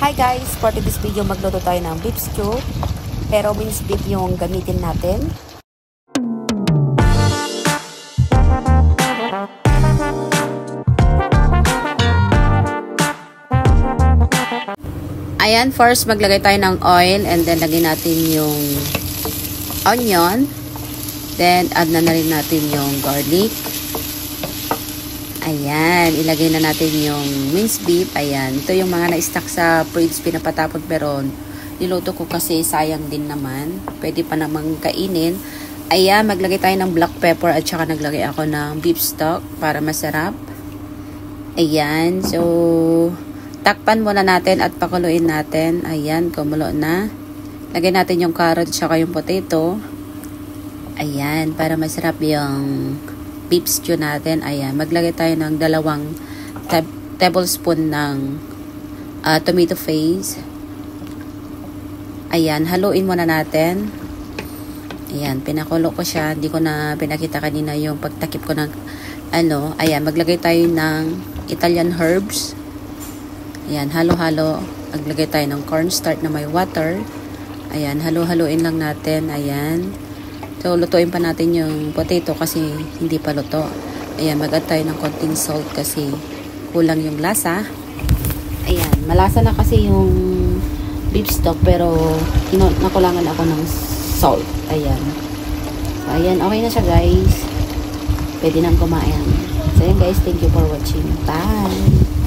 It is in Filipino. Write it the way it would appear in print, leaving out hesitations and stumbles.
Hi guys! For this video, magluto tayo ng beef stew. Pero minced beef yung gamitin natin. Ayan, first maglagay tayo ng oil and then lagyan natin yung onion. Then add na rin natin yung garlic. Ayan, ilagay na natin yung minced beef. Ayan, ito yung mga na-stack sa fridge, pinapatapon pero niluto ko kasi sayang din naman. Pwede pa namang kainin. Ayan, maglagay tayo ng black pepper at saka naglagay ako ng beef stock para masarap. Ayan, so takpan muna natin at pakuluin natin. Ayan, kumulo na. Lagay natin yung carrot at saka yung potato. Ayan, para masarap yung beef stew natin. Ayan, maglagay tayo ng 2 tablespoon ng tomato paste. Ayan, haluin muna natin. Ayan, pinakulo ko siya. Hindi ko na pinakita kanina yung pagtakip ko ng ayan, maglagay tayo ng Italian herbs. Ayan, halo-halo. Maglagay tayo ng cornstarch na may water. Ayan, halo-haloin lang natin. Ayan. So, lutuin pa natin yung potato kasi hindi pa luto. Ayan, mag-add tayo ng konting salt kasi kulang yung lasa. Ayan, malasa na kasi yung beef stock pero nakulangan ako ng salt. Ayan. So, ayan, okay na siya guys. Pwede nang kumain. So, ayan guys, thank you for watching. Bye!